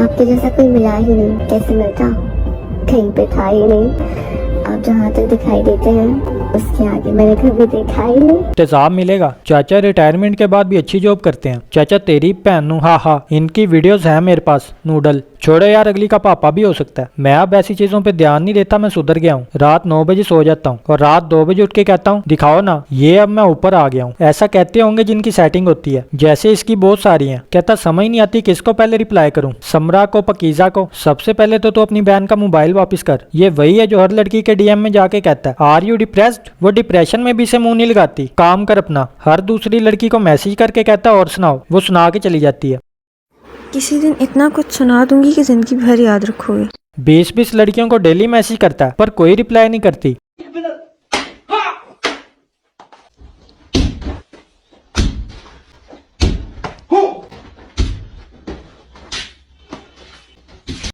आपके जैसा कोई मिला ही नहीं, कैसे मिलता, कहीं पे था ही नहीं। आप जहाँ तक दिखाई देते हैं उसके आगे मैंने कभी देखा ही नहीं। तेजाब मिलेगा। चाचा रिटायरमेंट के बाद भी अच्छी जॉब करते हैं। चाचा तेरी भैन नू, हा हा, इनकी वीडियोस हैं मेरे पास। नूडल छोड़ो यार, अगली का पापा भी हो सकता है। मैं अब ऐसी चीजों पे ध्यान नहीं देता, मैं सुधर गया हूँ। रात 9 बजे सो जाता हूँ और रात 2 बजे उठ के कहता हूँ दिखाओ ना, ये अब मैं ऊपर आ गया हूँ। ऐसा कहते होंगे जिनकी सेटिंग होती है, जैसे इसकी बहुत सारी है। कहता समझ नहीं आती किसको पहले रिप्लाई करूँ, समरा को पकीजा को। सबसे पहले तो अपनी बहन का मोबाइल वापस कर। ये वही है जो हर लड़की के डीएम में जाके कहता है आर यू डिप्रेस्ड। वो डिप्रेशन में भी से मुंह नहीं लगाती, काम कर अपना। हर दूसरी लड़की को मैसेज करके कहता है और सुनाओ, वो सुना के चली जाती है। किसी दिन इतना कुछ सुना दूंगी कि जिंदगी भर याद रखोगे। 20-20 लड़कियों को डेली मैसेज करता है पर कोई रिप्लाई नहीं करती।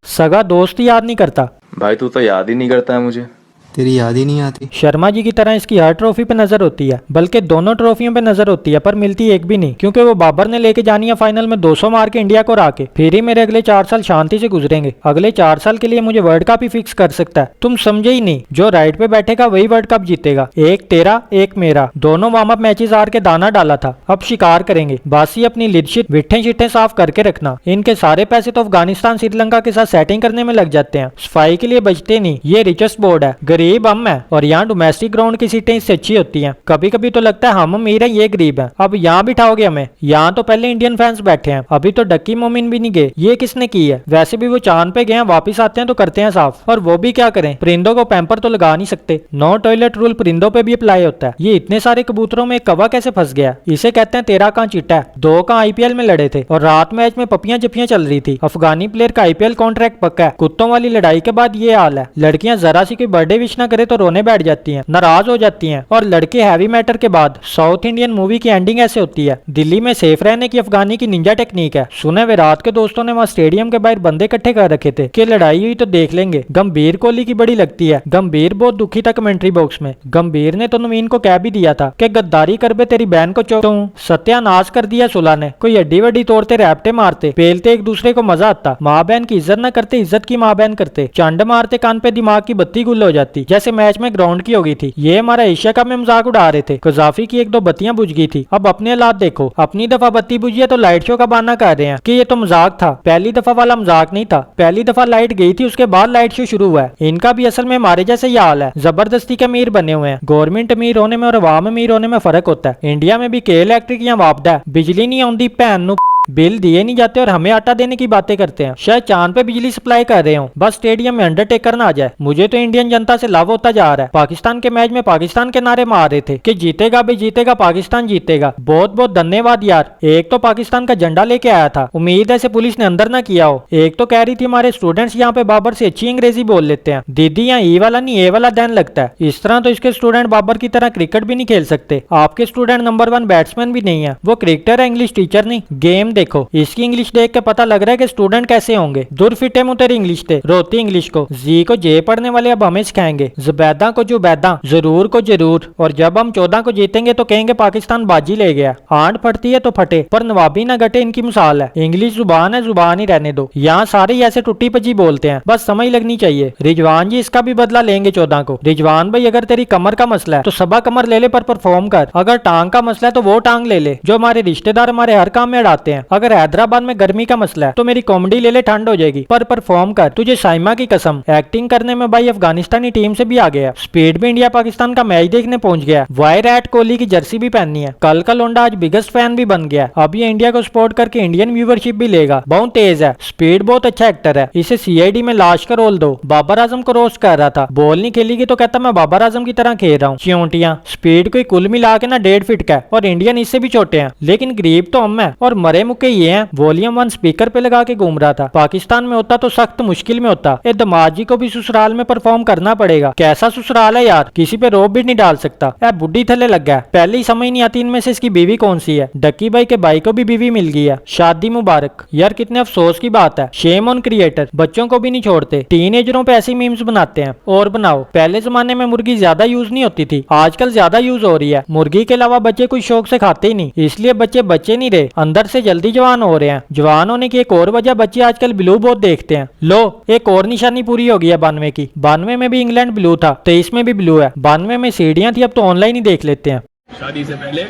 सगा दोस्त याद नहीं करता। भाई तू तो याद ही नहीं करता है मुझे। तेरी याद ही नहीं आती। शर्मा जी की तरह इसकी हर ट्रॉफी पे नजर होती है, बल्कि दोनों ट्रॉफियों पे नजर होती है, पर मिलती एक भी नहीं, क्योंकि वो बाबर ने लेके जानी है फाइनल में 200 मार के इंडिया को हरा के। फिर ही मेरे अगले 4 साल शांति से गुजरेंगे। अगले 4 साल के लिए मुझे वर्ल्ड कप ही फिक्स कर सकता है। तुम समझे ही नहीं, जो राइट पे बैठेगा वही वर्ल्ड कप जीतेगा। एक तेरा एक मेरा, दोनों वार्म अप मैचेस हार के दाना डाला था। अब शिकार करेंगे। बासी अपनी लीडशिप विट्ठे शिट्ठे साफ करके रखना। इनके सारे पैसे तो अफगानिस्तान श्रीलंका के साथ सेटिंग करने में लग जाते हैं, सफाई के लिए बचते नहीं। ये रिचेस्ट बोर्ड है, गरीब हम है, और यहाँ डोमेस्टिक ग्राउंड की सीटें इससे अच्छी होती हैं। कभी कभी तो लगता है हम अमीर हैं, ये गरीब हैं। अब यहाँ बिठाओगे हमें? यहाँ तो पहले इंडियन फैंस बैठे हैं, अभी तो डक्की मोमिन भी नहीं गए। ये किसने की है? वैसे भी वो चांद पे गए हैं, वापिस आते हैं तो करते हैं साफ। और वो भी क्या करें, परिंदों को पैम्पर तो लगा नहीं सकते। नो टॉयलेट रूल परिंदों पे भी अप्लाई होता है। ये इतने सारे कबूतरों में कौवा कैसे फंस गया? इसे कहते हैं तेरा कहाँ चिट्टा है। 2 का आईपीएल में लड़े थे और रात मैच में पपियां जपियां चल रही थी। अफगानी प्लेयर का आईपीएल कॉन्ट्रैक्ट पक्का है। कुत्तों वाली लड़ाई के बाद ये हाल है। लड़कियां जरा सी कोई बर्थडे विश ना करे तो रोने बैठ जाती हैं, नाराज हो जाती हैं। और लड़के हैवी मैटर के बाद साउथ इंडियन मूवी की एंडिंग ऐसे होती है। दिल्ली में सेफ रहने की अफगानी की निंजा टेक्निक है। सुने विराट के दोस्तों ने वहाँ स्टेडियम के बाहर बंदे इकट्ठे कर रखे थे कि लड़ाई हुई तो देख लेंगे। गंभीर कोहली की बड़ी लगती है। गंभीर बहुत दुखी था कमेंट्री बॉक्स में। गंभीर ने तो नवीन को कह भी दिया था कि गद्दारी कर बे तेरी बहन को चो। सत्यानाश कर दिया सुला ने। कोई हड्डी वड्डी तोड़ते, रैपटे मारते, पेलते एक दूसरे को मजा आता। माँ बहन की इज्जत न करते, इज्जत की माँ बहन करते। चंड मारते, कान पे दिमाग की बत्ती गुल हो जाती, जैसे मैच में ग्राउंड की हो गई थी। ये हमारा एशिया कप में मजाक उड़ा रहे थे। कजाफी की 1-2 बत्तियां बुझ गई थी। अब अपने हालात देखो, अपनी दफा बत्ती बुझी है तो लाइट शो का बहाना कर रहे हैं कि ये तो मजाक था। पहली दफा वाला मजाक नहीं था। पहली दफा लाइट गई थी, उसके बाद लाइट शो शुरू हुआ है। इनका भी असल में हमारे जैसे ही हाल है, जबरदस्ती के अमीर बने हुए हैं। गवर्नमेंट अमीर होने में और अवाम अमीर होने में फर्क होता है। इंडिया में भी के इलेक्ट्रिक या वापदा है, बिजली नहीं आती भैन नू, बिल दिए नहीं जाते और हमें आटा देने की बातें करते हैं। शायद चांद पे बिजली सप्लाई कर रहे हो, बस स्टेडियम में अंडरटेकर ना आ जाए। मुझे तो इंडियन जनता से लाभ होता जा रहा है। पाकिस्तान के मैच में पाकिस्तान के नारे मार रहे थे कि जीतेगा भी जीतेगा, पाकिस्तान जीतेगा। बहुत बहुत धन्यवाद यार। एक तो पाकिस्तान का झंडा लेके आया था, उम्मीद है से पुलिस ने अंदर ना किया हो। एक तो कह रही थी हमारे स्टूडेंट्स यहाँ पे बाबर से अच्छी अंग्रेजी बोल लेते हैं। दीदी यहाँ ई वाला नहीं ए वाला देन लगता है। इस तरह तो इसके स्टूडेंट बाबर की तरह क्रिकेट भी नहीं खेल सकते। आपके स्टूडेंट नंबर 1 बैट्समैन भी नहीं है, वो क्रिकेटर है, इंग्लिश टीचर नहीं। गेम देखो, इसकी इंग्लिश देख के पता लग रहा है कि स्टूडेंट कैसे होंगे। दूर फिटे मुंह तेरी इंग्लिश थे, रोती इंग्लिश को। जी को जे पढ़ने वाले अब हमें सिखाएंगे, जुबैदा को जुबैदा, जरूर को जरूर। और जब हम 14 को जीतेंगे तो कहेंगे पाकिस्तान बाजी ले गया। आंट फटती है तो फटे, पर नवाबी ना घटे, इनकी मिसाल है। इंग्लिश जुबान है, जुबान ही रहने दो। यहाँ सारे ही ऐसे टुट्टी पची बोलते हैं, बस समझ लगनी चाहिए। रिजवान जी इसका भी बदला लेंगे 14 को। रिजवान भाई अगर तेरी कमर का मसला है तो सबा कमर ले ले, पर परफॉर्म कर। अगर टांग का मसला है तो वो टांग ले ले, जो हमारे रिश्तेदार हमारे हर काम में अड़ाते हैं। अगर हैदराबाद में गर्मी का मसला है तो मेरी कॉमेडी ले ले, ठंड हो जाएगी, पर परफॉर्म कर। तुझे साइमा की कसम, एक्टिंग करने में भाई अफगानिस्तानी टीम से भी आ गया। स्पीड में इंडिया पाकिस्तान का मैच देखने पहुंच गया। विराट कोहली की जर्सी भी पहननी है। कल का लोंडा आज बिगेस्ट फैन भी बन गया। अब ये इंडिया को सपोर्ट करके इंडियन व्यूवरशिप भी लेगा। बहुत तेज है, स्पीड बहुत अच्छा एक्टर है। इसे सीआईडी में लाश का रोल दो। बाबर आजम को रोस्ट कर रहा था, बॉल नहीं खेलेगी तो कहता मैं बाबर आजम की तरह खेल रहा हूँ। चियोटियां, स्पीड को कुल मिला के ना 1.5 फीट का है, और इंडियन इससे भी छोटे हैं। लेकिन गरीब तो हम है और मरे मुक्के ये हैं। वॉल्यूम 1 स्पीकर पे लगा के घूम रहा था। पाकिस्तान में होता तो सख्त मुश्किल में होता। ये दमाजी को भी ससुराल में परफॉर्म करना पड़ेगा। कैसा ससुराल है यार, किसी पे रोब भी नहीं डाल सकता। ऐ बुढ़ी थले लग गया। पहले ही समझ नहीं आती इनमें से इसकी बीवी कौन सी है। डक्की भाई के भाई को भी बीवी मिल गई है, शादी मुबारक। यार कितने अफसोस की बात है। शेम ऑन क्रिएटर, बच्चों को भी नहीं छोड़ते। टीनेजरों पे ऐसी मीम्स बनाते हैं। और बनाओ। पहले जमाने में मुर्गी ज्यादा यूज नहीं होती थी, आजकल ज्यादा यूज हो रही है। मुर्गी के अलावा बच्चे कोई शौक से खाते ही नहीं, इसलिए बच्चे बच्चे नहीं रहे, अंदर से जल जल्दी जवान हो रहे हैं। जवान होने की एक और वजह, बच्चे आजकल ब्लू बहुत देखते हैं। लो एक और निशानी पूरी हो गई है 92 की। 92 में भी इंग्लैंड ब्लू था, 23 में भी ब्लू है। 92 में सीढ़ियां थी, अब तो ऑनलाइन ही देख लेते हैं। शादी से पहले,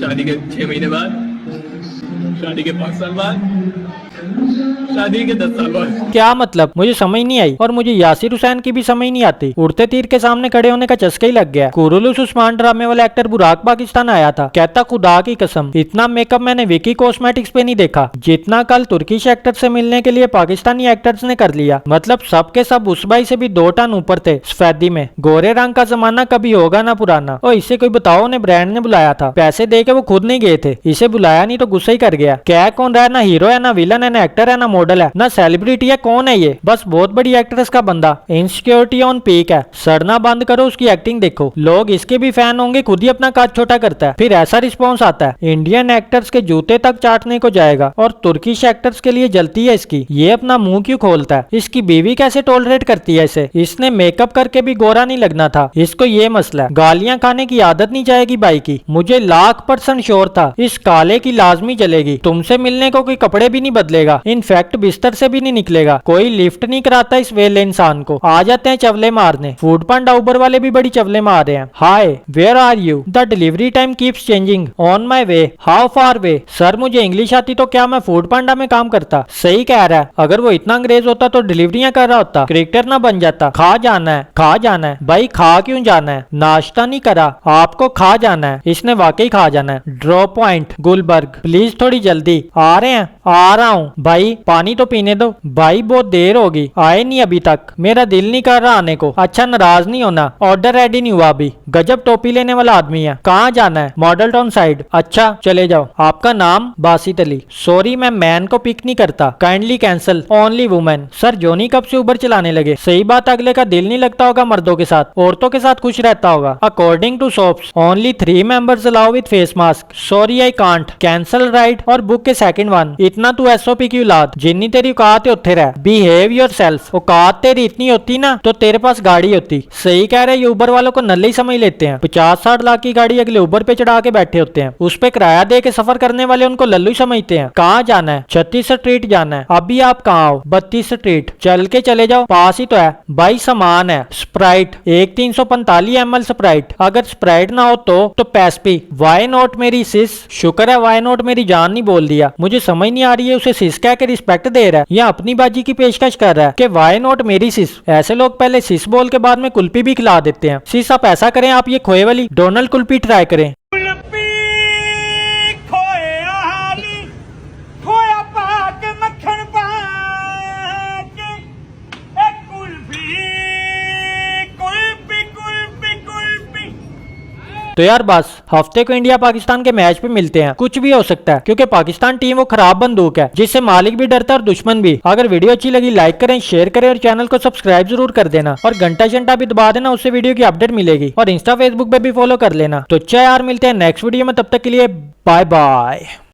शादी के 6 महीने बाद, शादी के 5 साल बाद, शादी के 10 साल बाद। क्या मतलब, मुझे समझ नहीं आई। और मुझे यासिर हुसैन की भी समझ नहीं आती। उड़ते तीर के सामने खड़े होने का चस्का ही लग गया। कुरुलुस उस्मान ड्रामे वाला एक्टर बुराक पाकिस्तान आया था, कहता खुदा की कसम इतना मेकअप मैंने विकी कॉस्मेटिक्स पे नहीं देखा जितना कल तुर्किश एक्टर से मिलने के लिए पाकिस्तानी एक्टर्स ने कर लिया। मतलब सब के सब उस भाई से भी 2 टन ऊपर थे सफेदी में। गोरे रंग का जमाना कभी होगा ना पुराना। और इसे कोई बताओ ने ब्रांड ने बुलाया था, पैसे दे के वो खुद नहीं गए थे। इसे बुलाया नहीं तो गुस्सा ही कर गया। क्या कौन रहा है, ना हीरो है, ना विलन है, ना एक्टर है, ना मॉडल है, ना सेलिब्रिटी है, कौन है ये? बस बहुत बड़ी एक्ट्रेस का बंदा। इनसिक्योरिटी ऑन पीक है। सड़ना बंद करो, उसकी एक्टिंग देखो। लोग इसके भी फैन होंगे, खुद ही अपना काज छोटा करता है, फिर ऐसा रिस्पॉन्स आता है इंडियन एक्टर्स के जूते तक चाटने को जाएगा। और तुर्किश एक्टर्स के लिए जलती है इसकी। ये अपना मुंह क्यों खोलता है? इसकी बीवी कैसे टॉलरेट करती है इसे? इसने मेकअप करके भी गोरा नहीं लगना था। इसको ये मसला है, गालियां खाने की आदत नहीं जाएगी भाई की। मुझे 1,00,000% श्योर था इस काले की लाजमी चलेगी। तुमसे मिलने को कोई कपड़े भी नहीं बदलेगा, इनफैक्ट बिस्तर से भी नहीं निकलेगा। कोई लिफ्ट नहीं कराता इस वेले इंसान को। आ जाते हैं चवले मारने। फूड पांडा उबर वाले भी बड़ी चवले मार रहे हैं। Hi where are you? The delivery time keeps changing. On my way. How far way? Sir मुझे इंग्लिश आती तो क्या मैं फूड पांडा में काम करता? सही कह रहा है, अगर वो इतना अंग्रेज होता तो डिलीवरियां कर रहा होता, क्रिकेटर ना बन जाता। खा जाना है, खा जाना है। भाई खा क्यों जाना है? नाश्ता नहीं करा, आपको खा जाना है। इसने वाकई खा जाना है। ड्रॉप पॉइंट गुलबर्ग, प्लीज थोड़ी जल्दी। आ रहे हैं, आ रहा हूँ। भाई पानी तो पीने दो। भाई बहुत देर होगी, आए नहीं अभी तक। मेरा दिल नहीं कर रहा आने को। अच्छा नाराज नहीं होना, ऑर्डर रेडी नहीं हुआ अभी। गजब टोपी लेने वाला आदमी है। कहाँ जाना है? Model Town side. अच्छा चले जाओ। आपका नाम? बासित अली। सॉरी मैं मैन को पिक नहीं करता, kindly cancel, only women. Sir जोनी कब से उबर चलाने लगे? सही बात, अगले का दिल नहीं लगता होगा मर्दों के साथ, औरतों के साथ खुश रहता होगा। According to SOPs only 3 members allow with face mask. Sorry I can't, cancel ride और बुक के सेकंड वन। इतना तू एसओपी की औलाद, जितनी तेरी औकात है उत्थे रह। Behave yourself. औकात तेरी इतनी होती ना तो तेरे पास गाड़ी होती। सही कह रहे, ये उबर वालों को नल्ले ही समझ लेते हैं। 50-60 लाख की गाड़ी अगले उबर पे चढ़ा के बैठे होते हैं। उस पे किराया दे के सफर करने वाले उनको लल्लू ही समझते हैं। कहाँ जाना है? 36 स्ट्रीट जाना है। अभी आप कहाँ हो? 32 स्ट्रीट। चल के चले जाओ, पास ही तो है। भाई सामान है स्प्राइट, एक 345 ml स्प्राइट। अगर स्प्राइट ना हो तो पैस्पी। वाई नॉट मेरी सिस? शुक्र है वाई नॉट मेरी जान नहीं बोल दिया। मुझे समझ नहीं आ रही है उसे सिस कह के रिस्पेक्ट दे रहा है या अपनी बाजी की पेशकश कर रहा है कि वाई नॉट मेरी सिस। ऐसे लोग पहले सिस बोल के बाद में कुल्फी भी खिला देते हैं। सिस आप ऐसा करें, आप ये खोए वाली डोनल्ड कुल्फी ट्राई करें। तो यार बस हफ्ते को इंडिया पाकिस्तान के मैच पे मिलते हैं। कुछ भी हो सकता है क्योंकि पाकिस्तान टीम वो खराब बंदूक है जिससे मालिक भी डरता है और दुश्मन भी। अगर वीडियो अच्छी लगी लाइक करें, शेयर करें और चैनल को सब्सक्राइब जरूर कर देना और घंटा भी दबा देना, उससे वीडियो की अपडेट मिलेगी। और इंस्टा फेसबुक पे भी फॉलो कर लेना। तो अच्छा यार, मिलते हैं नेक्स्ट वीडियो में, तब तक के लिए बाय बाय।